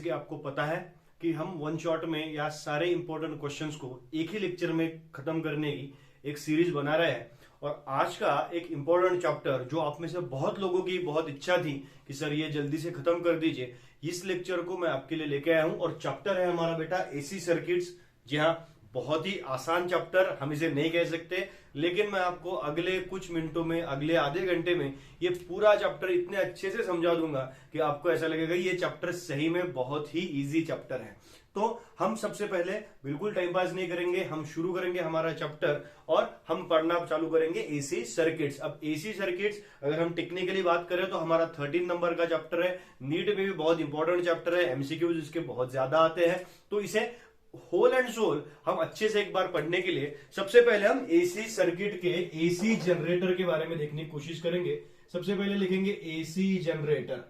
कि आपको पता है कि हम वन शॉट में या सारे इंपॉर्टेंट क्वेश्चंस को एक ही लेक्चर में खत्म करने की एक सीरीज बना रहे हैं। और आज का एक इंपॉर्टेंट चैप्टर जो आप में से बहुत लोगों की बहुत इच्छा थी कि सर ये जल्दी से खत्म कर दीजिए, इस लेक्चर को मैं आपके लिए लेके आया हूं। और चैप्टर है हमारा बेटा एसी सर्किट्स। जी हाँ, बहुत ही आसान चैप्टर, हम इसे नहीं कह सकते, लेकिन मैं आपको अगले कुछ मिनटों में, अगले आधे घंटे में ये पूरा चैप्टर इतने अच्छे से समझा दूंगा कि आपको ऐसा लगेगा ये चैप्टर सही में बहुत ही इजी चैप्टर है। तो हम सबसे पहले बिल्कुल टाइम पास नहीं करेंगे, हम शुरू करेंगे हमारा चैप्टर और हम पढ़ना चालू करेंगे एसी सर्किट्स। अब एसी सर्किट्स अगर हम टेक्निकली बात करें तो हमारा 13 नंबर का चैप्टर है। नीट में भी बहुत इंपॉर्टेंट चैप्टर है, एमसीक्यूज इसके बहुत ज्यादा आते हैं, तो इसे होल एंड सोल हम अच्छे से एक बार पढ़ने के लिए सबसे पहले हम एसी सर्किट के एसी जनरेटर के बारे में देखने की कोशिश करेंगे। सबसे पहले लिखेंगे एसी जनरेटर।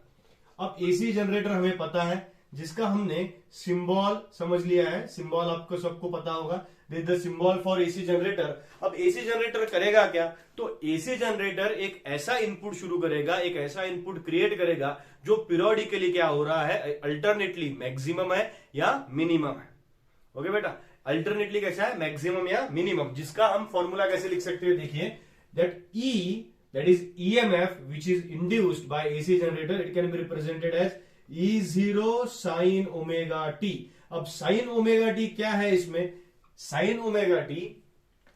अब एसी जनरेटर हमें पता है, जिसका हमने सिंबल समझ लिया है, सिंबल आपको सबको पता होगा, this is the symbol for AC generator. अब एसी जनरेटर करेगा क्या? तो एसी जनरेटर एक ऐसा इनपुट शुरू करेगा, एक ऐसा इनपुट क्रिएट करेगा जो पीरियोडिकली क्या हो रहा है, अल्टरनेटली मैक्सिमम है या मिनिमम है। ओके बेटा, अल्टरनेटली कैसा है, मैक्सिमम या मिनिमम, जिसका हम फॉर्मूला कैसे लिख सकते हैं, देखिए that E, that is EMF which is induced by AC generator, it can be represented as E0 sin omega t। अब sin omega t क्या है इसमें, sin omega t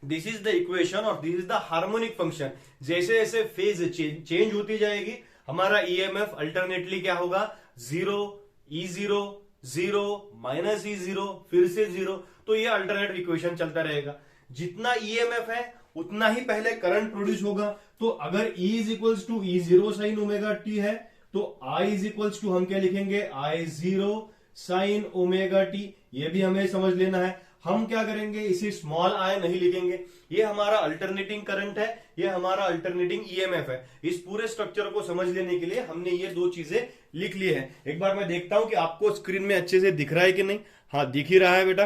this is the equation और this is the harmonic function. जैसे जैसे phase change होती जाएगी हमारा EMF अल्टरनेटली क्या होगा, zero, E0, zero, minus E0, फिर से जीरो। तो ये अल्टरनेट इक्वेशन चलता रहेगा। जितना EMF है उतना ही पहले करंट प्रोड्यूस होगा। तो अगर E is equals to E0 sine omega t है तो I इज इक्वल्स टू हम क्या लिखेंगे, I0 साइन ओमेगा टी। ये भी हमें समझ लेना है। हम क्या करेंगे, इसी स्मॉल आई नहीं लिखेंगे, ये हमारा अल्टरनेटिंग करंट है, ये हमारा अल्टरनेटिंग EMF है। इस पूरे स्ट्रक्चर को समझ लेने के लिए हमने ये दो चीजें लिख ली है। एक बार मैं देखता हूं कि आपको स्क्रीन में अच्छे से दिख रहा है कि नहीं। हाँ, दिख ही रहा है बेटा,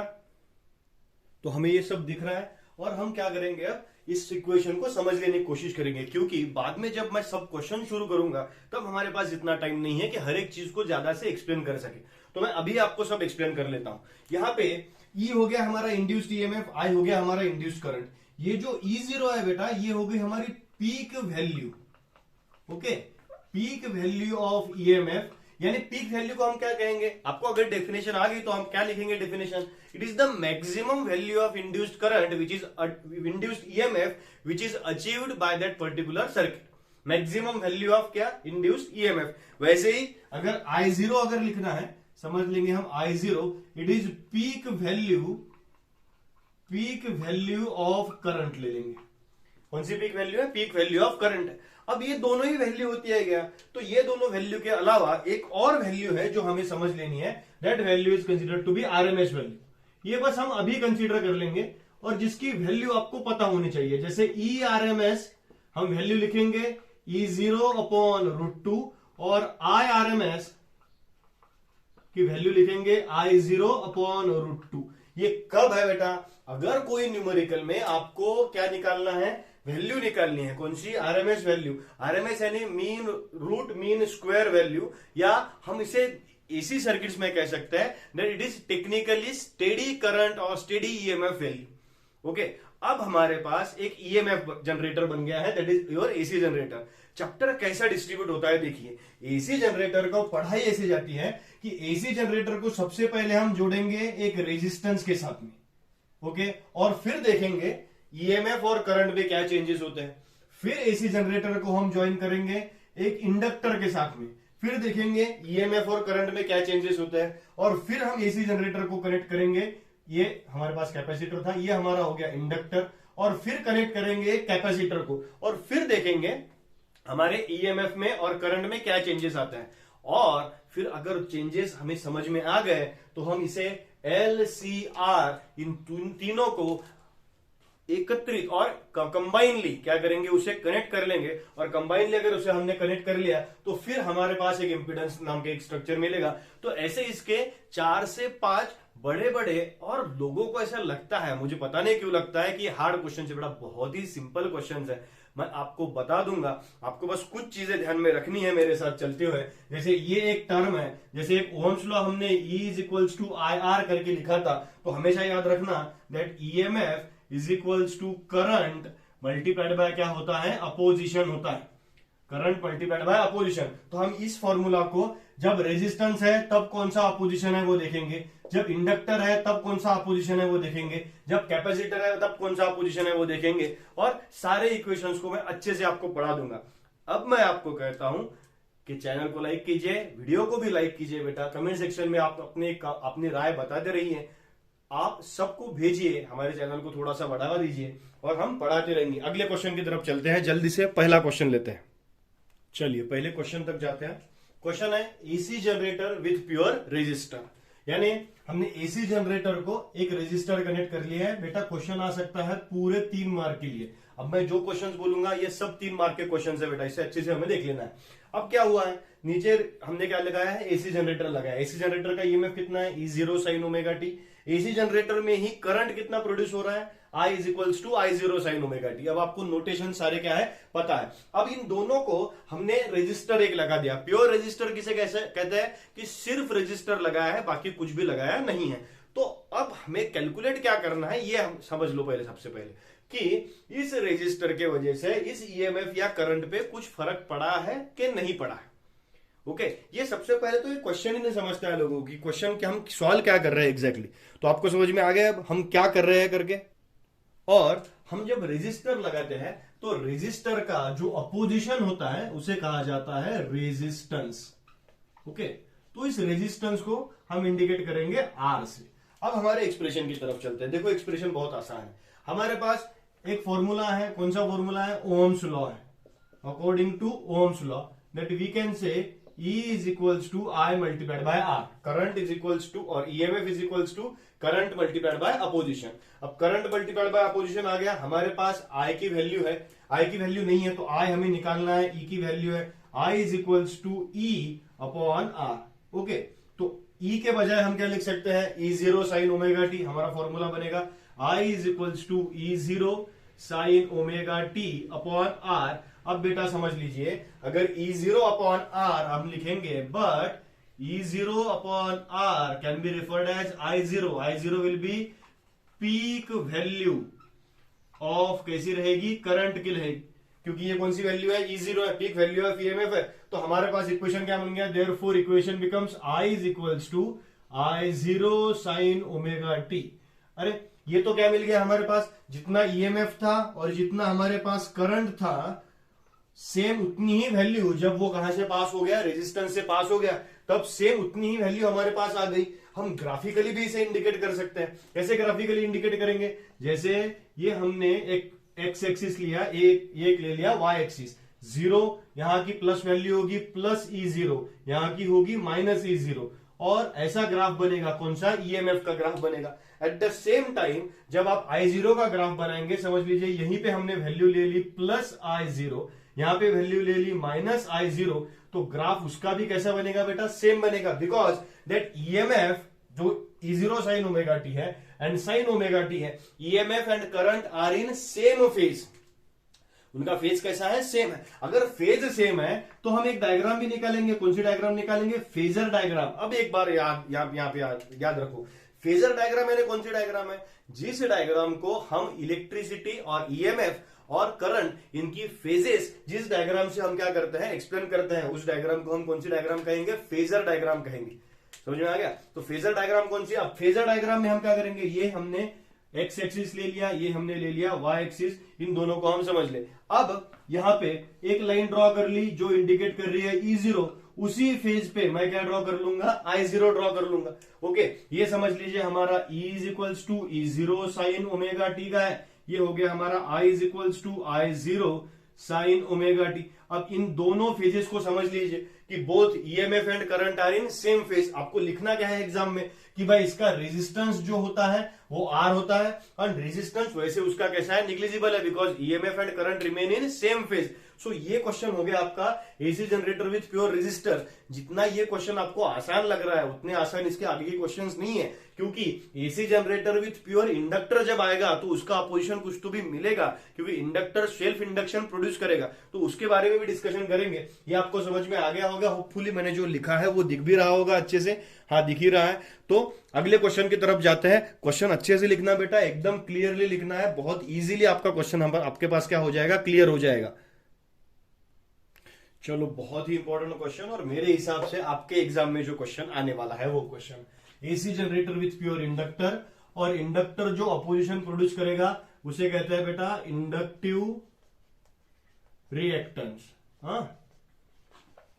तो हमें ये सब दिख रहा है। और हम क्या करेंगे, अब इस इक्वेशन को समझ लेने की कोशिश करेंगे, क्योंकि बाद में जब मैं सब क्वेश्चन शुरू करूंगा तब हमारे पास इतना टाइम नहीं है कि हर एक चीज को ज्यादा से एक्सप्लेन कर सके। तो मैं अभी आपको सब एक्सप्लेन कर लेता हूं। यहां पे E हो गया हमारा इंड्यूस्ड EMF, I हो गया हमारा इंड्यूस्ड करंट। ये जो E0 है बेटा, ये हो गई हमारी peak value. Okay, peak value of EMF, यानी पीक वैल्यू को हम क्या कहेंगे, आपको अगर डेफिनेशन आ गई तो हम क्या लिखेंगे definition, it is the maximum value of induced current which is induced EMF which is achieved by that particular circuit. Maximum value of क्या, इंड्यूस्ड EMF। वैसे ही अगर I0 अगर लिखना है, समझ लेंगे हम I0, it is peak value of current ले लेंगे। कौन सी पीक वैल्यू है, पीक वैल्यू ऑफ करंट है। अब ये दोनों ही वैल्यू होती है क्या, तो ये दोनों वैल्यू के अलावा एक और वैल्यू है जो हमें समझ लेनी है, that value is considered to be RMS value. ये बस हम अभी कंसीडर कर लेंगे और जिसकी वैल्यू आपको पता होनी चाहिए। जैसे ERMS हम वैल्यू लिखेंगे E0 अपॉन √2 और IRMS की वैल्यू लिखेंगे I0 अपॉन √2। ये कब है बेटा, अगर कोई न्यूमेरिकल में आपको क्या निकालना है, वैल्यू निकालनी है। कौन सी, RMS वैल्यू। RMS यानी mean root mean square value, या हम इसे एसी सर्किट्स में कह सकते हैं that it is technically steady current और स्टेडी EMF वैल्यू। ओके, अब हमारे पास एक EMF जनरेटर बन गया है, that is your AC generator. Chapter कैसा डिस्ट्रीब्यूट होता है देखिए, एसी जनरेटर को पढ़ाई ऐसे जाती है कि एसी जनरेटर को सबसे पहले हम जोड़ेंगे एक रेजिस्टेंस के साथ में, ओके, और फिर देखेंगे EMF और करंट में क्या चेंजेस होते हैं। फिर एसी जनरेटर को हम ज्वाइन करेंगे एक इंडक्टर के साथ में, फिर देखेंगे EMF और करंट में क्या चेंजेस होते हैं, और फिर हम एसी जनरेटर को कनेक्ट करेंगे। ये हमारे पास कैपेसिटर था, ये हमारा हो गया इंडक्टर, और फिर कनेक्ट करेंगे एक कैपेसिटर को, और फिर देखेंगे हमारे EMF में और करंट में क्या चेंजेस आते हैं। और फिर अगर चेंजेस हमें समझ में आ गए तो हम इसे LCR, इन तीनों को एकत्रित और कंबाइनली क्या करेंगे, उसे कनेक्ट कर लेंगे। और कंबाइनली अगर उसे हमने कनेक्ट कर लिया तो फिर हमारे पास एक इंपीडेंस नाम के एक स्ट्रक्चर मिलेगा। तो ऐसे इसके 4 से 5 बड़े बड़े, और लोगों को ऐसा लगता है, मुझे पता नहीं क्यों लगता है कि हार्ड क्वेश्चन है बेटा, बहुत ही सिंपल क्वेश्चन है, मैं आपको बता दूंगा। आपको बस कुछ चीजें ध्यान में रखनी है मेरे साथ चलते हुए। जैसे ये एक टर्म है, जैसे एक ओम्स लॉ हमने E is equals to I R करके लिखा था, तो हमेशा याद रखना that EMF is equals to current multiplied by क्या होता है, अपोजिशन होता है, करंट मल्टीप्लाइड बाय अपोजिशन। तो हम इस फॉर्मूला को जब रेजिस्टेंस है तब कौन सा अपोजिशन है वो देखेंगे, जब इंडक्टर है तब कौन सा अपोजिशन है वो देखेंगे, जब कैपेसिटर है तब कौन सा अपोजिशन है वो देखेंगे, और सारे इक्वेशंस को मैं अच्छे से आपको पढ़ा दूंगा। अब मैं आपको कहता हूं कि चैनल को लाइक कीजिए, वीडियो को भी लाइक कीजिए बेटा, कमेंट सेक्शन में आप अपनी राय बताते रहिए, आप सबको भेजिए, हमारे चैनल को थोड़ा सा बढ़ावा दीजिए और हम पढ़ाते रहेंगे। अगले क्वेश्चन की तरफ चलते हैं, जल्दी से पहला क्वेश्चन लेते हैं। चलिए पहले क्वेश्चन तक जाते हैं। क्वेश्चन है AC generator with pure resistor, यानी हमने एसी जनरेटर को एक रेजिस्टर कनेक्ट कर लिया है। बेटा क्वेश्चन आ सकता है पूरे 3 मार्क के लिए। अब मैं जो क्वेश्चंस बोलूंगा ये सब 3 मार्क के क्वेश्चंस है बेटा, इसे अच्छे से हमें देख लेना है। अब क्या हुआ है, नीचे हमने क्या लगाया है, एसी जनरेटर लगाया। एसी जनरेटर का ईएमएफ कितना है, E0 sin omega t. AC generator में ही करंट कितना प्रोड्यूस हो रहा है, I is equals to I0 sin omega t. अब आपको नोटेशन सारे क्या है पता है। अब इन दोनों को हमने रेजिस्टर एक लगा दिया। प्योर रेजिस्टर किसे कैसे कहते हैं, कि सिर्फ रेजिस्टर लगाया है, बाकी कुछ भी लगाया नहीं है। तो अब हमें कैलकुलेट क्या करना है ये हम समझ लो पहले, सबसे पहले कि इस रेजिस्टर के वजह से इस ईएमएफ या करंट पे कुछ फर्क पड़ा है कि नहीं पड़ा है। ओके ये सबसे पहले तो ये क्वेश्चन ही नहीं समझता है लोगों की, क्वेश्चन क्या हम सवाल क्या कर रहे हैं एग्जैक्टली। तो आपको समझ में आ गया अब हम क्या कर रहे हैं करके। और हम जब रेजिस्टर लगाते हैं तो रेजिस्टर का जो अपोजिशन होता है उसे कहा जाता है रेजिस्टेंस। ओके तो इस रेजिस्टेंस को हम इंडिकेट करेंगे आर से। अब हमारे एक्सप्रेशन की तरफ चलते हैं। देखो एक्सप्रेशन बहुत आसान है। हमारे पास एक फॉर्मूला है, कौन सा फॉर्मूला है, ओम्स लॉ है। According to Ohm's law that we can say E is equals to I multiplied by R, current is equals to और EMF is equals to current multiplied by opposition। अब current multiplied by opposition आ गया, हमारे पास I की value है, I की value नहीं है तो I हमें निकालना है, E की वैल्यू है, I is equals to E upon R। Okay तो E के बजाय हम क्या लिख सकते हैं, E0 sin ओमेगा टी, हमारा फॉर्मूला बनेगा I is equals to E0 sin omega T upon R। अब बेटा समझ लीजिए, अगर E0 अपॉन R हम लिखेंगे, but E0 upon R can be referred as I0। I0 will be peak value of, कैसी रहेगी, करंट की रहेगी, क्योंकि ये कौन सी वैल्यू है, E0 है, पीक वैल्यू ऑफ ईएमएफ है। तो हमारे पास इक्वेशन क्या बन गया, therefore equation becomes I is equals to I0 sin omega t. अरे ये तो क्या मिल गया हमारे पास, जितना ईएमएफ था और जितना हमारे पास करंट था सेम उतनी ही वैल्यू, जब वो कहां से पास हो गया, रेजिस्टेंस से पास हो गया, तब सेम उतनी ही वैल्यू हमारे पास आ गई। हम ग्राफिकली भी इसे इंडिकेट कर सकते हैं। कैसे ग्राफिकली इंडिकेट करेंगे, जैसे ये हमने एक एक्स एक्सिस लिया, एक ले लिया वाई एक्सिस, 0 यहां की प्लस वैल्यू होगी प्लस E0, यहां की होगी माइनस E0, और ऐसा ग्राफ बनेगा, कौन सा, ईएमएफ का ग्राफ बनेगा। एट द सेम टाइम जब आप I0 का ग्राफ बनाएंगे, समझ लीजिए यहीं पे हमने वैल्यू ले ली प्लस I0, यहां पे वैल्यू ले ली माइनस I0, तो ग्राफ उसका भी कैसा बनेगा बेटा, सेम बनेगा, बिकॉज दैट ईएमएफ जो E0 sin ओमेगा टी है एंड sin ओमेगा टी है, EMF and current are in same phase. उनका फेज कैसा है, सेम है। अगर फेज सेम है तो हम एक डायग्राम भी निकालेंगे। कौन सी डायग्राम निकालेंगे, फेजर डायग्राम। अब एक बार यहाँ पे याद रखो, फेजर डायग्राम यानी कौन सी डायग्राम है, जिस डायग्राम को हम इलेक्ट्रिसिटी और ईएमएफ और करंट इनकी फेजेस जिस डायग्राम से हम क्या करते हैं, एक्सप्लेन करते हैं, उस डायग्राम को हम कौन सी डायग्राम कहेंगे, फेजर डायग्राम कहेंगे। समझ में आ गया। तो फेजर डायग्राम कौन सी, अब फेजर डायग्राम में हम क्या करेंगे, ये हमने एक्स एक्सिस ले लिया, ये हमने ले लिया वाई एक्सिस, इन दोनों को हम समझ ले। अब यहां पे एक लाइन ड्रॉ कर ली जो इंडिकेट कर रही है E0, उसी फेज पे मैं क्या ड्रॉ कर लूंगा, I0 ड्रॉ कर लूंगा। ओके ये समझ लीजिए हमारा E is equals to E0 sine omega t का है, ये हो गया हमारा I is equals to I0 sine omega t. अब इन दोनों फेजेस को समझ लीजिए कि both EMF and current are in same phase. आपको लिखना क्या है एग्जाम में कि भाई इसका रेजिस्टेंस जो होता है वो आर होता है, और रेजिस्टेंस वैसे उसका कैसा है, निग्लिजिबल है, because E M F and current remain in same phase. So ये क्वेश्चन हो गया आपका A C generator with pure resistor. जितना ये क्वेश्चन आपको आसान लग रहा है उतने आसान इसके आगे के क्वेश्चंस नहीं है, क्योंकि AC generator with pure inductor जब आएगा तो उसका अपोजिशन कुछ तो भी मिलेगा, क्योंकि इंडक्टर सेल्फ इंडक्शन प्रोड्यूस करेगा, तो उसके बारे में भी डिस्कशन करेंगे। ये आपको समझ में आ गया होगा होपफुली, मैंने जो लिखा है वो दिख भी रहा होगा अच्छे से, हाँ दिख ही रहा है। तो अगले क्वेश्चन की तरफ जाते हैं। क्वेश्चन अच्छे से लिखना बेटा, एकदम क्लियरली लिखना है, बहुत इजीली आपका क्वेश्चन आपके पास क्या हो जाएगा, क्लियर हो जाएगा। चलो बहुत ही इंपॉर्टेंट क्वेश्चन, और मेरे हिसाब से आपके एग्जाम में जो क्वेश्चन आने वाला है वो question AC generator with pure inductor, और इंडक्टर जो अपोजिशन प्रोड्यूस करेगा उसे कहते हैं बेटा इंडक्टिव रिएक्टेंस। हाँ,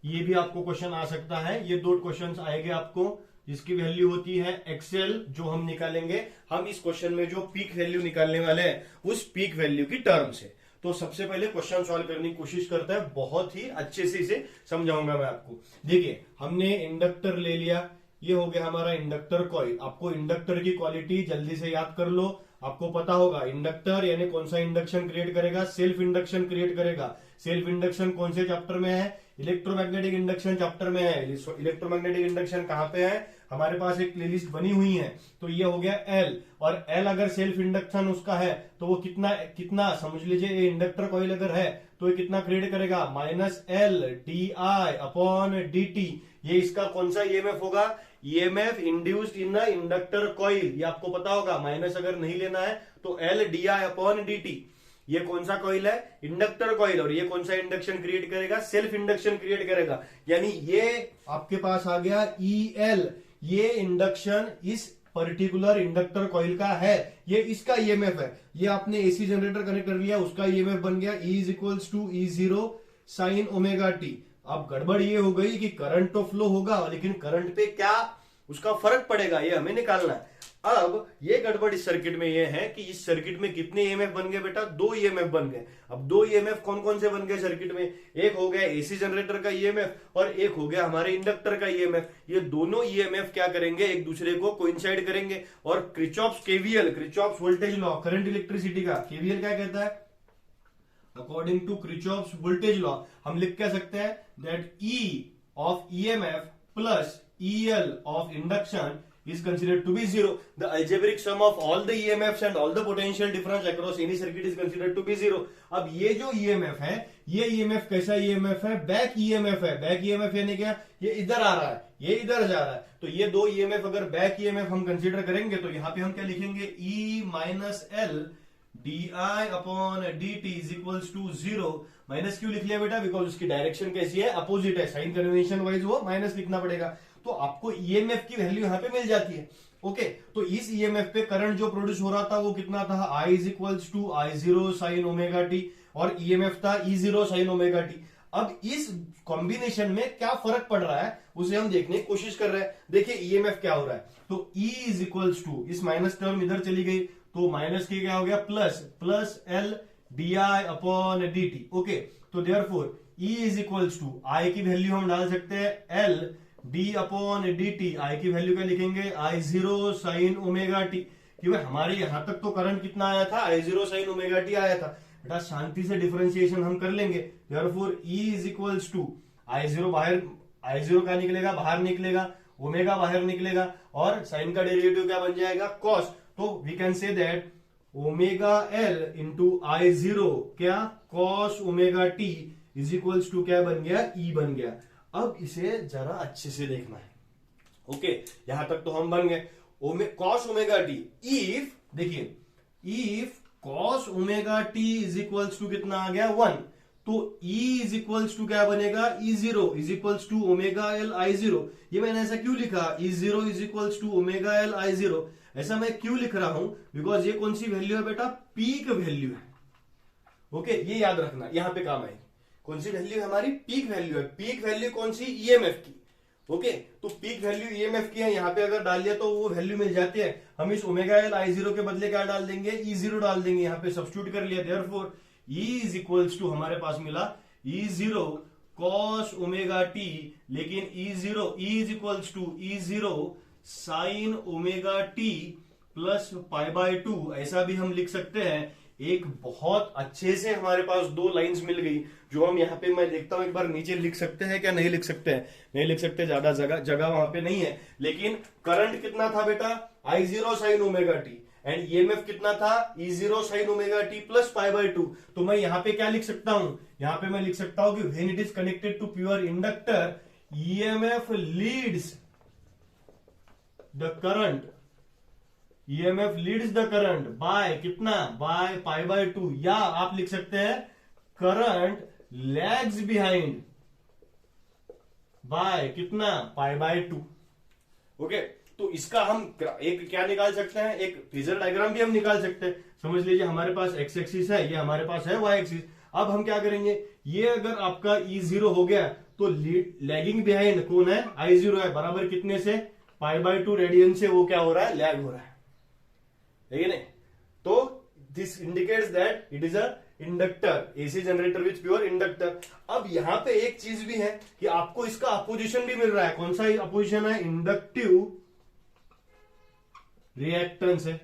ये भी आपको क्वेश्चन आ सकता है। ये दो क्वेश्चन आएंगे आपको, जिसकी वैल्यू होती है एक्सएल, जो हम निकालेंगे। हम इस क्वेश्चन में जो पीक वैल्यू निकालने वाले हैं उस पीक वैल्यू की टर्म से। तो सबसे पहले क्वेश्चन सॉल्व करने की कोशिश करता है, बहुत ही अच्छे से इसे समझाऊंगा मैं आपको। देखिए, हमने इंडक्टर ले लिया, ये हो गया हमारा इंडक्टर कॉइल। आपको इंडक्टर की क्वालिटी जल्दी से याद कर लो। आपको पता होगा इंडक्टर यानी कौन सा इंडक्शन क्रिएट करेगा, सेल्फ इंडक्शन क्रिएट करेगा। सेल्फ इंडक्शन कौन से चैप्टर में है, इलेक्ट्रोमैग्नेटिक इंडक्शन चैप्टर में है। इलेक्ट्रोमैग्नेटिक इंडक्शन कहां पे है, हमारे पास एक प्लेलिस्ट बनी हुई है। तो ये हो गया एल, और एल अगर सेल्फ इंडक्शन उसका है तो वो कितना समझ लीजिए, ये इंडक्टर कॉइल अगर है तो ये कितना क्रिएट करेगा, -L di/dt। ये इसका कौन सा ईएमएफ होगा, EMF induced in the inductor coil. ये आपको पता होगा, माइनस अगर नहीं लेना है तो L di/dt। ये कौन सा कॉइल है, इंडक्टर कॉइल, और ये कौन सा इंडक्शन क्रिएट करेगा, सेल्फ इंडक्शन क्रिएट करेगा। यानी ये आपके पास आ गया EL, ये इंडक्शन इस पर्टिकुलर इंडक्टर कॉइल का है, ये इसका ईएमएफ है। ये आपने एसी जनरेटर कनेक्ट कर लिया, उसका ईएमएफ बन गया E = E0 sin ωt। अब गड़बड़ ये हो गई कि करंट तो फ्लो होगा, लेकिन करंट पे क्या उसका फर्क पड़ेगा, ये हमें निकालना है। अब ये गड़बड़ इस सर्किट में ये है कि इस सर्किट में कितने ईएमएफ बन गए बेटा, 2 ईएमएफ बन गए। अब 2 ईएमएफ कौन कौन से बन गए सर्किट में, एक हो गया एसी जनरेटर का ईएमएफ और एक हो गया हमारे इंडक्टर का ईएमएफ। ये दोनों ईएमएफ क्या करेंगे, एक दूसरे को कोइंसाइड करेंगे। और Kirchhoff's KVL, Kirchhoff's voltage law, current electricity का केवीएल क्या कहता है, according to Kirchhoff's voltage law हम लिख क्या सकते हैं, that E of EMF plus EL of induction is considered to be 0. The algebraic sum of all the EMFs and all the potential difference across any circuit is considered to be 0. अब ये जो EMF है, ये EMF कैसा EMF है, back EMF है। Back EMF यानी क्या, ये इधर आ रहा है, ये इधर जा रहा है। तो ये दो EMF अगर बैक EMF हम कंसीडर करेंगे तो यहाँ पे हम क्या लिखेंगे, E - L di/dt = 0। माइनस क्यों लिख लिया बेटा, बिकॉज उसकी डायरेक्शन कैसी है, अपोजिट है, साइन कन्वेंशन वाइज वो माइनस लिखना पड़ेगा। तो आपको ईएमएफ की वैल्यू यहां पे मिल जाती है। ओके, तो इस ईएमएफ पे करंट जो प्रोड्यूस हो रहा था वो कितना था, I = I0 sin ωt, और ईएमएफ था E0 sin ωt। अब इस कॉम्बिनेशन में क्या फर्क पड़ रहा है उसे हम देखने की कोशिश कर रहे हैं। देखिए ईएमएफ क्या हो रहा है, तो E = इस माइनस टर्म इधर चली गई तो माइनस की क्या हो गया, प्लस L di/dt। ओके, तो देयरफॉर E = I की वैल्यू हम डाल सकते हैं L d/dt। I की वैल्यू क्या लिखेंगे, I0 sin ωt। क्योंकि हमारे यहां तक तो करंट कितना आया था, I0 sin ωt आया था। बेटा शांति से डिफरेंशिएशन हम कर लेंगे। देयरफॉर E = I0 बाहर, I0 क्या निकलेगा, बाहर निकलेगा, ओमेगा बाहर निकलेगा, और साइन का डेरिवेटिव क्या बन जाएगा, कॉस। तो we can say that ωL × I0 क्या, cos ωt = क्या बन गया, E बन गया। अब इसे जरा अच्छे से देखना है। ओके, यहां तक तो हम बन गए। cos ωt, इफ देखिए, इफ cos ωt = कितना आ गया, 1, तो E = क्या बनेगा, E0 = ωL I0। ये मैंने ऐसा क्यों लिखा, E0 = ωL I0, ऐसा मैं क्यों लिख रहा हूं, बिकॉज ये कौन सी वैल्यू है बेटा, पीक वैल्यू है। ओके, ये याद रखना, यहां पे काम आएगी। कौन सी वैल्यू है हमारी, पीक वैल्यू है। पीक वैल्यू कौन सी, ईएमएफ की। ओके, तो पीक वैल्यू ईएमएफ की है, यहां पे अगर डाल दिया तो वो वैल्यू मिल जाती है। हम इस ωL I0 के बदले क्या डाल देंगे, E0 डाल देंगे, यहां पे सब्स्टिट्यूट कर लिया। देयरफॉर E = हमारे पास मिला E0 कॉस ओमेगा टी, लेकिन E0 is equals to E0 sine omega t plus π/2, ऐसा भी हम लिख सकते हैं। एक बहुत अच्छे से हमारे पास दो लाइंस मिल गई, जो हम यहाँ पे मैं देखता हूं एक बार नीचे लिख सकते हैं क्या, नहीं लिख सकते हैं, नहीं लिख सकते, ज्यादा जगह वहां पे नहीं है। लेकिन करंट कितना था बेटा, I0 sine omega T, and EMF कितना था, E0 sine omega t plus π/2। तो मैं यहाँ पे क्या लिख सकता हूं, यहाँ पे मैं लिख सकता हूं कि when it is connected to pure inductor, EMF leads the current, EMF leads the current by कितना, बाय π/2, या आप लिख सकते हैं करंट लैग्स बिहाइंड बाय कितना, π/2। ओके, तो इसका हम एक क्या निकाल सकते हैं, एक फेजर डायग्राम भी हम निकाल सकते हैं। समझ लीजिए हमारे पास एक्स एक्सिस है, ये हमारे पास है वाई एक्सिस। अब हम क्या करेंगे, ये अगर आपका E0 हो गया तो लैगिंग बिहाइंड कौन है, I0 है, बराबर कितने से, π/2 रेडियन से वो क्या हो रहा है, लैग हो रहा है नहीं। तो this indicates that it is a inductor, AC generator with pure inductor. अब यहां पे एक चीज भी है कि आपको इसका अपोजिशन भी मिल रहा है, कौन सा अपोजिशन है, इंडक्टिव रिएक्टेंस है।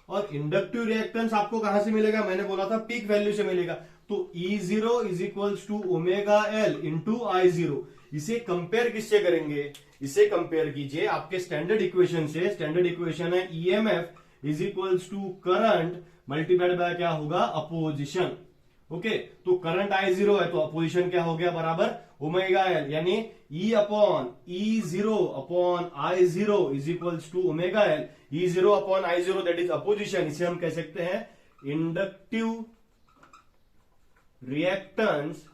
और इंडक्टिव रिएक्टेंस आपको कहां से मिलेगा, मैंने बोला था पीक वैल्यू से मिलेगा। तो E0 is equals to omega L into I0। इसे कंपेयर किससे करेंगे, इसे कंपेयर कीजिए आपके स्टैंडर्ड इक्वेशन से। स्टैंडर्ड इक्वेशन है EMF is equals to current multiplied by क्या होगा, अपोजिशन। ओके, तो करंट I0 है तो अपोजिशन क्या हो गया, बराबर ओमेगा एल, यानी E/E0 upon I0 is equals to omega L. E0 upon I0 that is opposition, इसे हम कह सकते हैं inductive reactance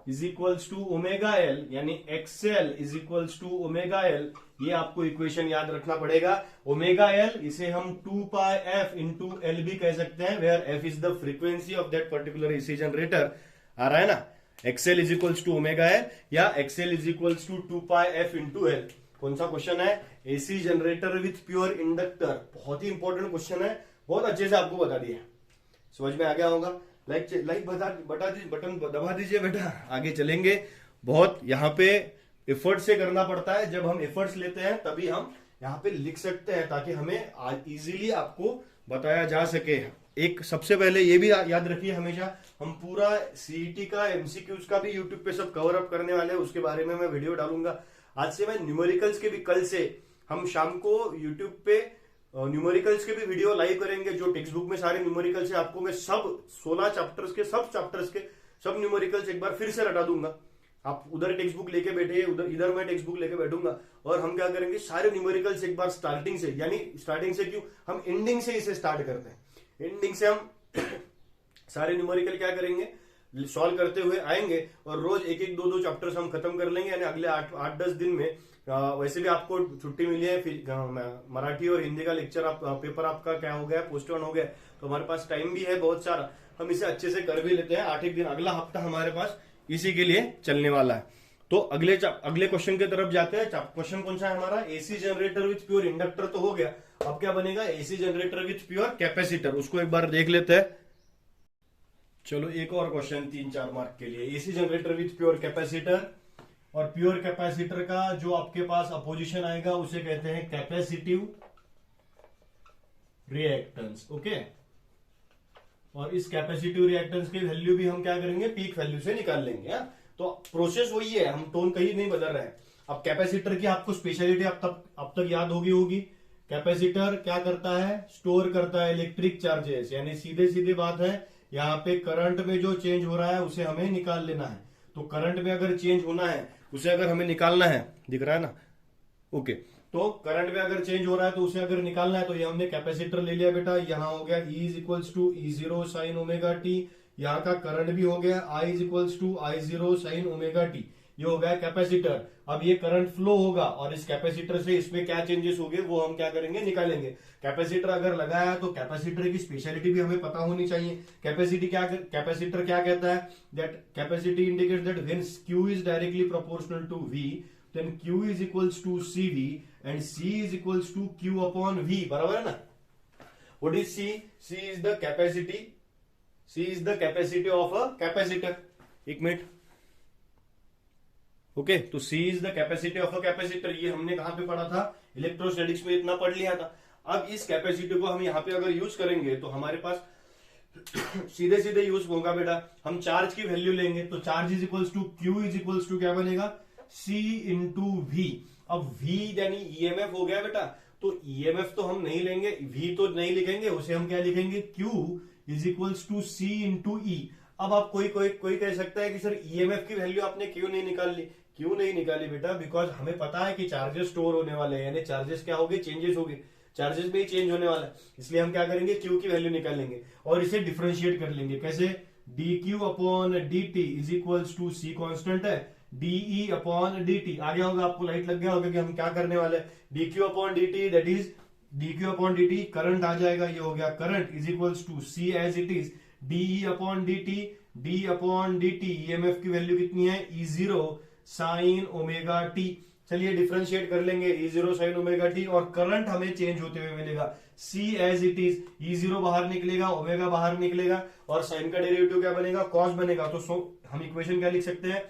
is equals to omega L, यानी XL is equals to omega L. ये आपको इक्वेशन याद रखना पड़ेगा। ओमेगा एल इसे हम 2πf इंटू एल भी कह सकते हैं, where f is the frequency of that particular AC generator. आ रहा है ना, XL is equals to omega L या XL is equals to 2πf into L. कौन सा क्वेश्चन है, AC generator with pure inductor, बहुत ही इंपॉर्टेंट क्वेश्चन है, बहुत अच्छे से आपको बता दिया, समझ में आ गया होगा। लाइक बटन दबा दीजिए बेटा, आगे चलेंगे। बहुत यहाँ पे एफर्ट से करना पड़ता है, जब हम एफर्ट्स लेते हैं तभी हम यहाँ पे लिख सकते हैं, ताकि हमें इजीली आपको बताया जा सके। एक सबसे पहले ये भी याद रखिए हमेशा, हम पूरा सीईटी का एमसीक्यूज का भी यूट्यूब पे सब कवर अप करने वाले हैं, उसके बारे में मैं वीडियो डालूंगा। आज से मैं न्यूमेरिकल्स के भी, कल से हम शाम को यूट्यूब पे न्यूमेरिकल्स के भी वीडियो लाइव करेंगे। जो टेक्स्ट बुक में सारे न्यूमेरिकल्स है, आपको मैं सब 16 चैप्टर्स के सब न्यूमेरिकल्स एक बार फिर से रटा दूंगा। आप उधर टेक्स्ट बुक लेके बैठे, इधर मैं टेक्स्ट बुक लेके बैठूंगा, और हम क्या करेंगे, सारे न्यूमेरिकल्स एक बार स्टार्टिंग से, यानी स्टार्टिंग से क्यों, हम एंडिंग से इसे स्टार्ट करते हैं। एंडिंग से हम सारे न्यूमेरिकल क्या करेंगे, सॉल्व करते हुए आएंगे, और रोज एक एक दो चैप्टर्स हम खत्म कर लेंगे। यानी अगले 8-10 दिन में, वैसे भी आपको छुट्टी मिली है, फिर मराठी और हिंदी का लेक्चर पेपर आपका क्या हो गया, पोस्टपोन हो गया, तो हमारे पास टाइम भी है बहुत सारा, हम इसे अच्छे से कर भी लेते हैं। 8 दिन, अगला हफ्ता हमारे पास इसी के लिए चलने वाला है। तो अगले क्वेश्चन की तरफ जाते हैं। क्वेश्चन कौन सा है हमारा, AC generator with pure inductor तो हो गया, अब क्या बनेगा, AC generator with pure capacitor, उसको एक बार देख लेते हैं। चलो एक और क्वेश्चन 3-4 मार्क के लिए, AC generator with pure capacitor, और प्योर कैपेसिटर का जो आपके पास अपोजिशन आएगा उसे कहते हैं कैपेसिटिव रिएक्टेंस। ओके, और इस कैपेसिटिव रिएक्टेंस की वैल्यू भी हम क्या करेंगे, पीक वैल्यू से निकाल लेंगे। या? तो प्रोसेस वही है, हम टोन कहीं नहीं बदल रहे हैं। अब कैपेसिटर की आपको स्पेशलिटी अब तक याद होगी। कैपेसिटर क्या करता है, स्टोर करता है इलेक्ट्रिक चार्जेस, यानी सीधे बात है, यहाँ पे करंट में जो चेंज हो रहा है उसे हमें निकाल लेना है। तो करंट में अगर चेंज होना है, उसे अगर हमें निकालना है, दिख रहा है ना, ओके, तो करंट में अगर चेंज हो रहा है तो उसे अगर निकालना है, तो ये हमने कैपेसिटर ले लिया बेटा, यहाँ हो गया E is equals to E0 sine omega t, यहाँ का करंट भी हो गया I is equals to I0 sine omega t, ये हो गया कैपेसिटर। अब ये करंट फ्लो होगा, और इस कैपेसिटर से इसमें क्या चेंजेस होंगे वो हम क्या करेंगे, निकालेंगे। कैपेसिटर अगर लगाया है तो कैपेसिटर की स्पेशलिटी भी हमें पता होनी चाहिए। कैपेसिटर क्या कहता है, that capacity indicates that when Q is directly proportional to V, then Q is equals to CV and C is equals to Q upon V, बराबर है ना। What is C? C is the capacity of a capacitor, एक minute. Okay, तो C is the capacity of a capacitor, ये हमने कहां पे पढ़ा था, इलेक्ट्रोस्टैटिक्स में इतना पढ़ लिया था। अब इस कैपेसिटी को हम यहाँ पे अगर यूज करेंगे तो हमारे पास सीधे सीधे यूज होगा बेटा, हम चार्ज की वैल्यू लेंगे तो charge is equals to Q is equals to क्या बनेगा, C इंटू वी। अब V यानी ईएमएफ हो गया बेटा, तो ईएमएफ तो हम नहीं लेंगे, V तो नहीं लिखेंगे, उसे हम क्या लिखेंगे, Q is equals to C into E. अब आप कोई कह सकता है कि सर ईएमएफ की वैल्यू आपने क्यों नहीं निकाल ली, क्यों नहीं निकाली बेटा, बिकॉज हमें पता है कि चार्जेस स्टोर होने वाले हैं, यानी चार्जेस क्या होंगे, चेंजेस होंगे, चार्जेस में ही चेंज होने वाला है, इसलिए हम क्या करेंगे, क्यू की वैल्यू निकालेंगे और इसे डिफरेंशिएट कर लेंगे। कैसे, d Q upon d t is equals to C constant है, डीई अपॉन डी टी। आ गया होगा आपको, लाइट लग गया होगा कि हम क्या करने वाले हैं, d Q upon d t, that is d Q upon d t, current आ जाएगा, ये हो गया current is equals to C as it is d E upon d t, d upon d t, EMF की वैल्यू कितनी है, E zero sine omega t. चलिए differentiate कर लेंगे, E zero sine omega t, और करंट हमें चेंज होते हुए मिलेगा, C as it is, E zero बाहर निकलेगा, ओमेगा बाहर निकलेगा, और साइन का डेरिवेटिव क्या बनेगा, कॉस बनेगा। तो हम इक्वेशन क्या लिख सकते हैं,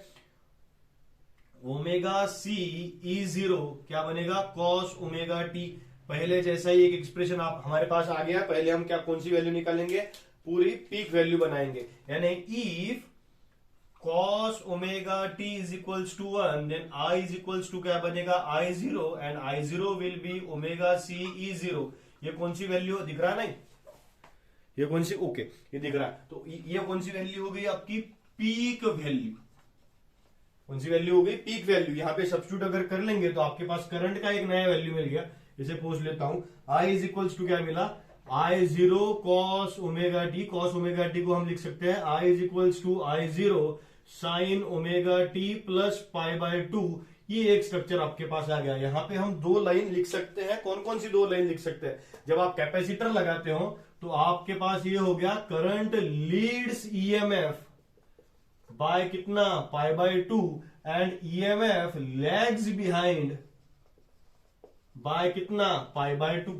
ओमेगा सी ई जीरो क्या बनेगा, कॉस ओमेगा टी। पहले जैसा ही एक एक्सप्रेशन आप हमारे पास आ गया, पहले हम क्या कौन सी वैल्यू निकालेंगे, पूरी पीक वैल्यू बनाएंगे, यानी if cos omega t is equals to 1 then I is equals to क्या बनेगा, I0 and I0 will be omega c E0। ये कौन सी वैल्यू दिख रहा है, नहीं ये कौन सी, ओके ये दिख रहा है। तो ये कौन सी वैल्यू हो गई आपकी, पीक वैल्यू। कौन सी वैल्यू हो गई, पीक वैल्यू। यहाँ पे सब्स्टिट्यूट अगर कर लेंगे तो आपके पास करंट का एक नया वैल्यू मिल गया, इसे पूछ लेता हूं, I is equals to क्या मिला, I0 cos omega T, cos omega T को हम लिख सकते हैं I is equals to I0 sine omega t plus pi by 2। ये एक स्ट्रक्चर आपके पास आ गया। यहाँ पे हम दो लाइन लिख सकते हैं, कौन कौन सी दो लाइन लिख सकते हैं, जब आप कैपेसिटर लगाते हो तो आपके पास ये हो गया, करंट लीड्स ईएमएफ बाय कितना, pi by 2, and EMF lags behind by कितना, pi by 2।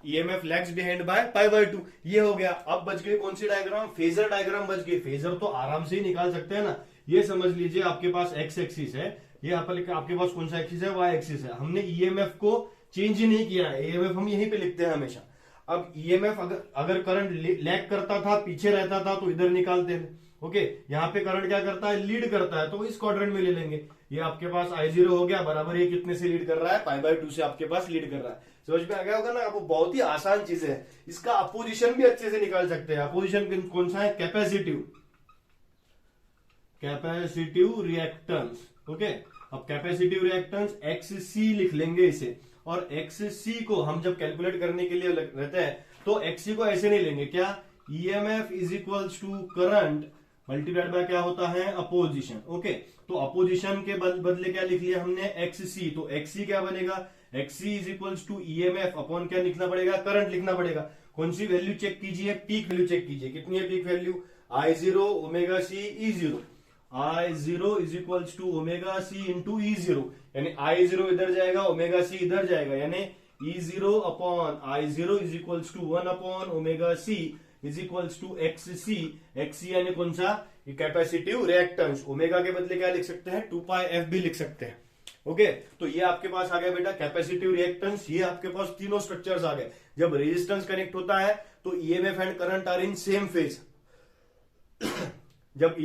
EMF lags behind by pi by 2, ये हो गया। अब बच गई कौन सी डायग्राम, फेजर डायग्राम बच गई। फेजर तो आराम से ही निकाल सकते हैं ना, ये समझ लीजिए आपके पास एक्स एक्सिस है, ये आपके पास कौन सा एक्सिस है, वाई एक्सिस है। हमने ईएमएफ को चेंज ही नहीं किया है, ईएमएफ हम यहीं पे लिखते हैं हमेशा। अब ईएमएफ अगर करंट लैग करता था, पीछे रहता था, तो इधर निकालते हैं। ओके, यहाँ पे करंट क्या करता है, लीड करता है, तो इस क्वाड्रेंट में ले लेंगे। ये आपके पास I0 हो गया बराबर, ये कितने से लीड कर रहा है, पाई बाय 2 से आपके पास लीड कर रहा है। समझ में आ गया होगा ना आपको, बहुत ही आसान चीज है। इसका अपोजिशन भी अच्छे से निकाल सकते हैं। अपोजिशन कौन सा है, कैपेसिटिव रिएक्टेंस। ओके, अब कैपेसिटिव रिएक्टेंस XC लिख लेंगे इसे, और XC को हम जब कैलकुलेट करने के लिए रहते हैं तो XC को ऐसे नहीं लेंगे, क्या, EMF is equals to current multiplied by क्या होता है, अपोजिशन। ओके, तो अपोजिशन के बदले क्या लिख लिया हमने, XC। तो XC क्या बनेगा, XC is equals to EMF upon क्या लिखना पड़ेगा, करंट लिखना पड़ेगा। कौन सी वैल्यू चेक कीजिए, पीक वैल्यू चेक कीजिए, कितनी है पीक वैल्यू, I0 ओमेगा C E0। I0 is equals to omega C into E0, यानी I0 इधर जाएगा, ओमेगा C इधर जाएगा, यानी E0 upon I0 is equals to 1 upon omega C is equals to XC। XC यानी कौन सा, कैपेसिटिव रिएक्टेंस। ओमेगा के बदले क्या लिख सकते हैं, 2 पाई f भी लिख सकते हैं। ओके, तो ये आपके पास आ गया बेटा कैपेसिटिव रिएक्टेंस। ये आपके पास तीनों स्ट्रक्चर्स आ गए। जब रेजिस्टेंस कनेक्ट होता है तो EMF and current are in same phase. जब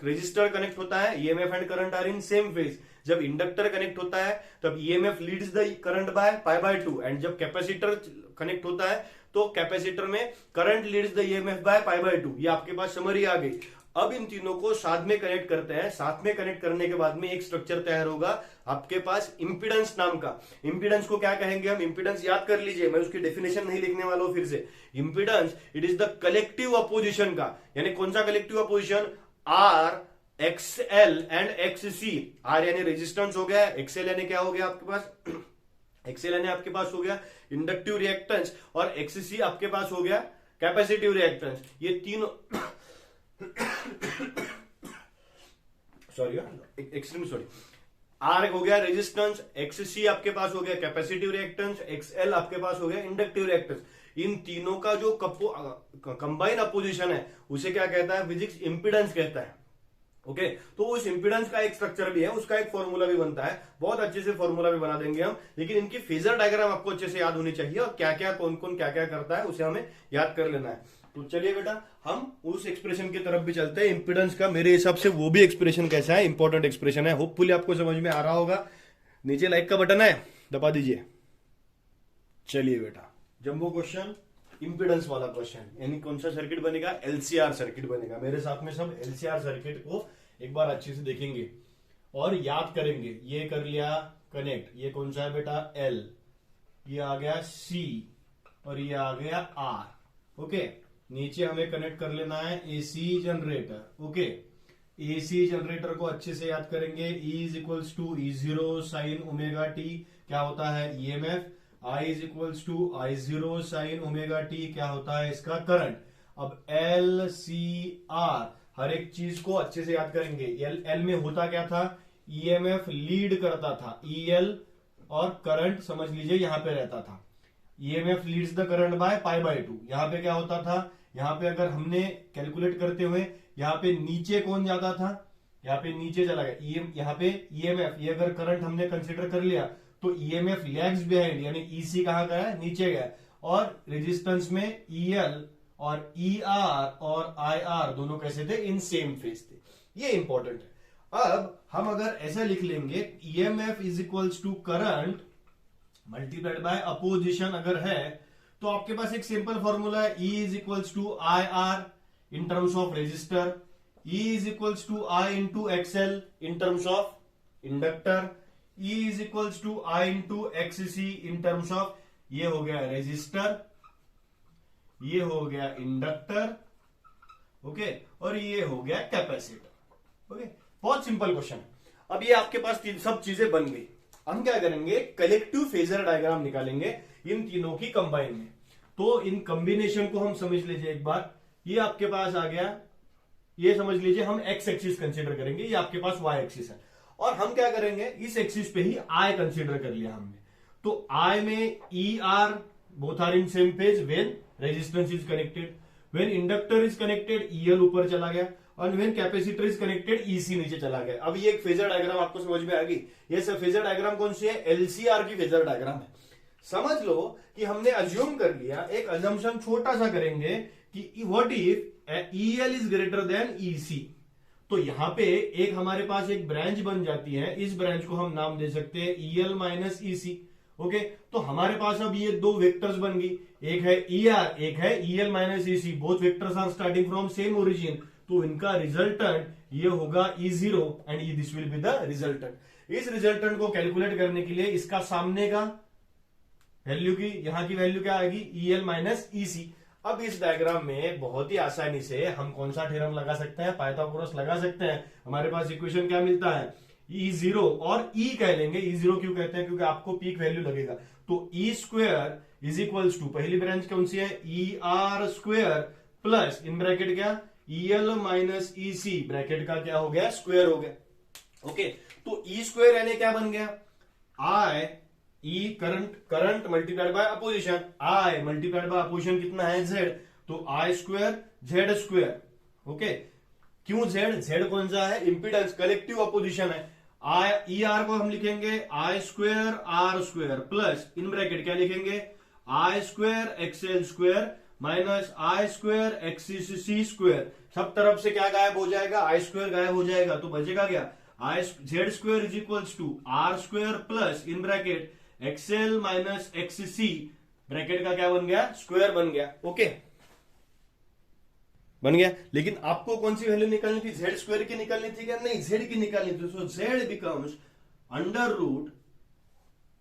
रेजिस्टर कनेक्ट होता है, EMF and current are in same phase. जब इंडक्टर कनेक्ट होता है तब EMF leads the current by pi by 2, and जब कैपेसिटर कनेक्ट होता है तो कैपेसिटर में current leads the EMF by pi by 2। ये आपके पास समरी आ गई। अब इन तीनों को साथ में कनेक्ट करते हैं। साथ में कनेक्ट करने के बाद में एक स्ट्रक्चर तैयार होगा आपके पास इंपीडेंस नाम का। इंपीडेंस को क्या कहेंगे हम, इंपीडेंस याद कर लीजिए, मैं उसकी डेफिनेशन नहीं लिखने वाला हूं फिर से। Impedance it is the collective opposition का, यानी कौन सा collective opposition, R XL and XC। R यानी रेजिस्टेंस हो गया, एक्सएल यानी क्या हो गया आपके पास, एक्सएल यानी आपके पास हो गया इंडक्टिव रिएक्टेंस, और XC आपके पास हो गया कैपेसिटिव रिएक्टेंस। ये तीनों सॉरी एक्सट्रीम सॉरी, आर हो गया रेजिस्टेंस, एक्ससी आपके पास हो गया कैपेसिटिव रिएक्टेंस, एक्सएल आपके पास हो गया इंडक्टिव रिएक्टेंस। इन तीनों का जो कंबाइन अपोजिशन है उसे क्या कहता है फिजिक्स, इंपिडेंस कहता है। ओके तो उस इंपिडेंस का एक स्ट्रक्चर भी है, उसका एक फॉर्मूला भी बनता है, बहुत अच्छे से फॉर्मूला भी बना देंगे हम, लेकिन इनकी फेजर डायग्राम आपको अच्छे से याद होनी चाहिए और क्या क्या कौन कौन क्या क्या करता है उसे हमें याद कर लेना है। तो चलिए बेटा हम उस एक्सप्रेशन की तरफ भी चलते हैं इंपिडेंस का। मेरे हिसाब से वो भी एक्सप्रेशन कैसा है, इंपॉर्टेंट एक्सप्रेशन है, होपफुली आपको समझ में आ रहा होगा। नीचे लाइक का बटन है, दबा दीजिए। चलिए बेटा जंबो क्वेश्चन, इंपिडेंस वाला क्वेश्चन, यानी कौन सा सर्किट बनेगा, एलसीआर सर्किट बनेगा। मेरे साथ में सब एलसीआर सर्किट को एक बार अच्छे से देखेंगे और याद करेंगे। ये कर लिया कनेक्ट, ये कौन सा है बेटा एल, ये आ गया सी और ये आ गया आर। ओके नीचे हमें कनेक्ट कर लेना है AC generator. Okay AC generator को अच्छे से याद करेंगे। E is equals to E0 sine omega t, क्या होता है EMF. I is equals to I0 sine omega t, क्या होता है इसका करंट। अब एल सी आर, हर एक चीज को अच्छे से याद करेंगे। एल में होता क्या था, ईएमएफ लीड करता था, EL और करंट समझ लीजिए यहां पे रहता था। EMF leads the current by pi by 2। यहां पे क्या होता था, यहां पे अगर हमने कैलकुलेट करते हुए यहां पे नीचे कौन जाता था, यहां पे नीचे चला गया यहां पे ईएमएफ, ये अगर करंट हमने कंसिडर कर लिया तो ईएमएफ लैग्स बिहाइंड, यानी ईसी कहां गया, नीचे गया। और रेजिस्टेंस में EL और ER और IR दोनों कैसे थे, इन सेम फेज थे। ये इंपॉर्टेंट है। अब हम अगर ऐसा लिख लेंगे EMF is equals to current multiplied by opposition अगर है, तो आपके पास एक सिंपल फॉर्मूला है, E is equals to IR in terms of resistor, E is equals to I into XL in terms of inductor, E is equals to I into XC in terms of, ये हो गया resistor, ये हो गया inductor, okay और ये हो गया कैपेसिटर। ओके बहुत सिंपल क्वेश्चन है। अब ये आपके पास सब चीजें बन गई। हम क्या करेंगे, कलेक्टिव फेजर डायग्राम निकालेंगे इन तीनों की कंबाइन में। तो इन कॉम्बिनेशन को हम समझ लीजिए एक बार, ये आपके पास आ गया, ये समझ लीजिए हम एक्स एक्सिस कंसीडर करेंगे, ये आपके पास वाई एक्सिस है, और हम क्या करेंगे इस एक्सिस पे ही आई कंसीडर कर लिया हमने। तो आई में E are both are in same phase when resistance is connected, when inductor is connected EL ऊपर चला गया, और when capacitor is connected EC नीचे चला गया। अब ये एक फेजर डायग्राम आपको समझ में आ गई। ये सब फेजर डायग्राम कौन सी है, LCR की फेजर डायग्राम है। समझ लो कि हमने अज्यूम कर लिया, एक अजम्पशन छोटा सा करेंगे कि what if EL is greater than EC, तो यहां पे एक हमारे पास एक ब्रांच बन जाती है, इस ब्रांच को हम नाम दे सकते हैं EL माइनस EC। ओके तो हमारे पास अब ये दो वेक्टर्स बन गई, एक है ER, एक है EL minus EC, both vectors are starting from same origin, तो इनका रिजल्टेंट ये होगा E0 and this will be the resultant. इस रिजल्टेंट को कैलकुलेट करने के लिए इसका सामने का वैल्यू की, यहां की वैल्यू क्या आएगी, EL माइनस EC। अब इस डायग्राम में बहुत ही आसानी से हम कौन सा थ्योरम लगा सकते हैं, पाइथागोरस लगा सकते हैं। हमारे पास इक्वेशन क्या मिलता है, E0 और E कह लेंगे। E0 क्यों कहते हैं, क्योंकि आपको पीक वैल्यू लगेगा। तो E square is equals to, पहली ब्रांच कौन सी है, ER square plus in bracket क्या, EL माइनस EC, ब्रैकेट का क्या हो गया, स्क्वायर हो गया। ओके तो E स्क्वायर यानी क्या बन गया, I E current multiplied by opposition, I multiplied by opposition कितना है Z, तो I square Z square. Okay क्यों Z कौन सा है, इंपिडेंस, कलेक्टिव अपोजिशन है। ER को हम लिखेंगे I square R square plus in bracket क्या लिखेंगे, I square XL square minus I square XC square. सब तरफ से क्या गायब हो जाएगा, I स्क्वायर गायब हो जाएगा, तो बचेगा क्या, Z square is equals to R square plus in bracket XL minus XC, bracket का क्या बन गया, स्क्वायर बन गया। ओके बन गया। लेकिन आपको कौन सी वैल्यू निकालनी थी, Z स्क्वायर की निकालनी थी क्या, नहीं Z की निकालनी थी। So Z becomes under root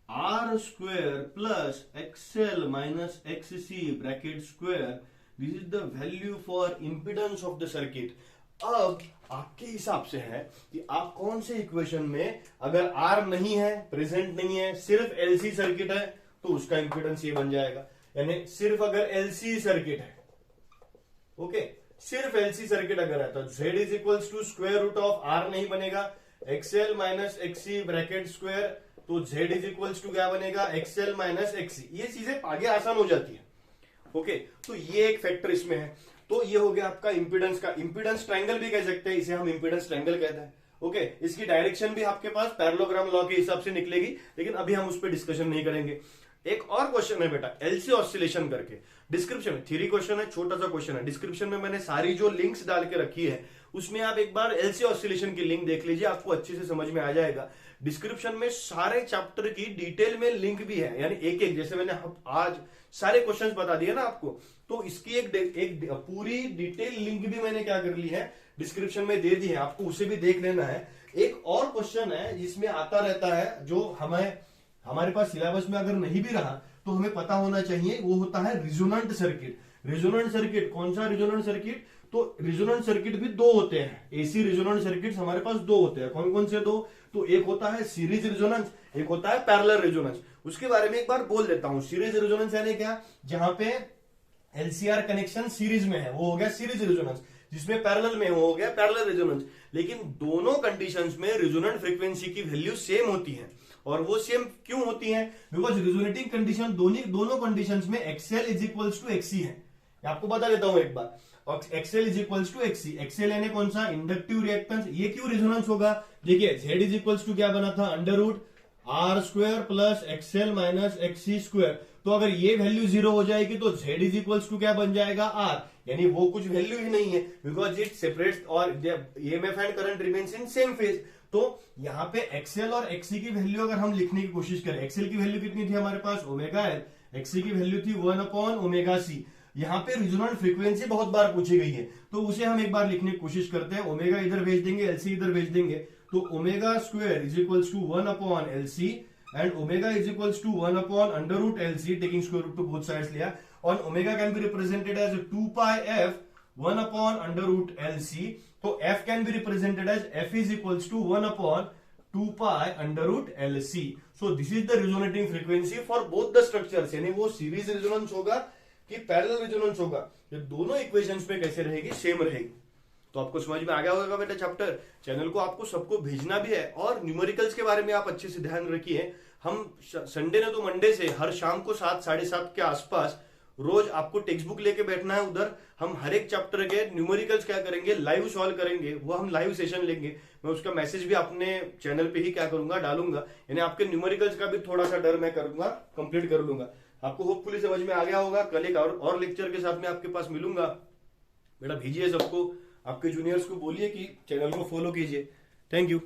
R square plus XL minus XC bracket square, this is the value for impedance of the circuit. अब आपके हिसाब से है कि आप कौन से इक्वेशन में अगर R नहीं है, प्रेजेंट नहीं है, सिर्फ LC सर्किट है, तो उसका इंपिडेंस ये बन जाएगा। यानी सिर्फ अगर LC सर्किट है, ओके सिर्फ LC सर्किट अगर है, तो Z is equals to square root of R नहीं बनेगा, XL minus XC bracket square, तो जेड इज इक्वल्स टू क्या बनेगा, एक्सएल माइनस एक्सी। ये चीजें आगे आसान हो जाती है। ओके, तो ये एक फैक्टर इसमें है। तो ये हो गया आपका इंपीडेंस का, इंपीडेंस ट्रायंगल भी कह सकते हैं, इसे हम इंपीडेंस ट्रायंगल कहते हैं। ओके, इसकी डायरेक्शन भी आपके पास पैरेललोग्राम लॉ के हिसाब से निकलेगी, लेकिन अभी हम उस पर डिस्कशन नहीं करेंगे। एक और क्वेश्चन है बेटा एलसी ऑसिलेशन करके, डिस्क्रिप्शन में थ्योरी क्वेश्चन है, छोटा सा क्वेश्चन है, डिस्क्रिप्शन में मैंने सारी जो लिंक्स डाल के रखी है उसमें आप एक बार एलसी ऑसिलेशन की लिंक देख लीजिए, आपको अच्छे से समझ में आ जाएगा। डिस्क्रिप्शन में सारे चैप्टर की डिटेल में लिंक भी है, यानी एक एक, जैसे मैंने आज सारे क्वेश्चंस बता दिए ना आपको, तो इसकी एक पूरी डिटेल लिंक भी मैंने क्या कर ली है, डिस्क्रिप्शन में दे दी है, आपको उसे भी देख लेना है। एक और क्वेश्चन है जिसमें आता रहता है, जो हमारे पास सिलेबस में अगर नहीं भी रहा तो हमें पता होना चाहिए, वो होता है रिजोनेंट सर्किट। रिजोनेंट सर्किट कौन सा रिजोनेंट सर्किट, तो रिजोनेंट सर्किट भी दो होते हैं, एसी रिजोनेंट सर्किट हमारे पास दो होते हैं। कौन कौन से दो, तो एक होता है सीरीज रिजोनेंस, एक होता है पैरेलल रिजोनेंस। उसके बारे में एक बार बोल देता हूं। सीरीज रिजोनेंस यानी क्या, जहां पे एलसीआर कनेक्शन सीरीज में है वो हो गया सीरीज रिजोनेंस, जिसमें पैरेलल में हो गया पैरेलल रिजोनेंस। लेकिन दोनों कंडीशंस में रिजोनेंट फ्रीक्वेंसी की वैल्यू सेम होती है, और वो सेम क्यों होती है, बिकॉज रिजोनेटिंग कंडीशन दोनों कंडीशंस में XL is equals to XC है। आपको बता देता हूं एक बार, XL is equals to XC, XL यानी कौन सा, इंडक्टिव रिएक्टेंस। ये क्यों रेजोनेंस होगा, देखिए जेड इज इक्वल्स टू क्या बना था, under root R square plus XL minus XC square. तो अगर ये वैल्यू जीरो हो जाएगी तो जेड इज इक्वल्स टू क्या बन जाएगा, आर, यानी वो कुछ वैल्यू ही नहीं है, बिकॉज इट सेपरेट्स और EMF and current remains in same phase. तो यहाँ पे एक्सएल और एक्सी की वैल्यू अगर हम लिखने की कोशिश करें, एक्सएल की वैल्यू कितनी थी हमारे पास, ओमेगा एल, एक्सी की वैल्यू थी 1/ओमेगा सी। यहाँ पे रिजोनेंट फ्रीक्वेंसी बहुत बार पूछी गई है, तो उसे हम एक बार लिखने की कोशिश करते हैं। ओमेगा इधर भेज देंगे, एलसी इधर भेज देंगे, तो omega square is equals to 1/LC and omega is equals to 1/√LC, taking square root to both sides लिया, और omega can be represented as 2 pi f 1/√LC। तो f can be represented as f is equals to 1/2 pi/√LC। So this is the resonating frequency for both the structures, यानी वो series resonance होगा कि parallel resonance होगा, ये दोनों equations में कैसे रहेगी, सेम रहेगी। तो आपको समझ में आ गया होगा बेटा चैप्टर। चैनल को आपको सबको भेजना भी है, और न्यूमेरिकल्स के बारे में आप अच्छे से ध्यान रखिए। हम संडे ने तो मंडे से हर शाम को 7, 7:30 के आसपास रोज आपको टेक्स्ट बुक लेके बैठना है। उधर हम हर एक चैप्टर के न्यूमेरिकल्स क्या करेंगे, लाइव सॉल्व करेंगे, वो हम लाइव सेशन लेंगे। मैं उसका मैसेज भी अपने चैनल पे ही क्या करूंगा, डालूंगा, यानी आपके न्यूमेरिकल्स का भी थोड़ा सा डर मैं करूंगा, कंप्लीट कर लूंगा। आपको होपफुली समझ में आ गया होगा। कल एक और लेक्चर के साथ में आपके पास मिलूंगा। बेटा भेजिए सबको, आपके जूनियर्स को बोलिए कि चैनल को फॉलो कीजिए। Thank you.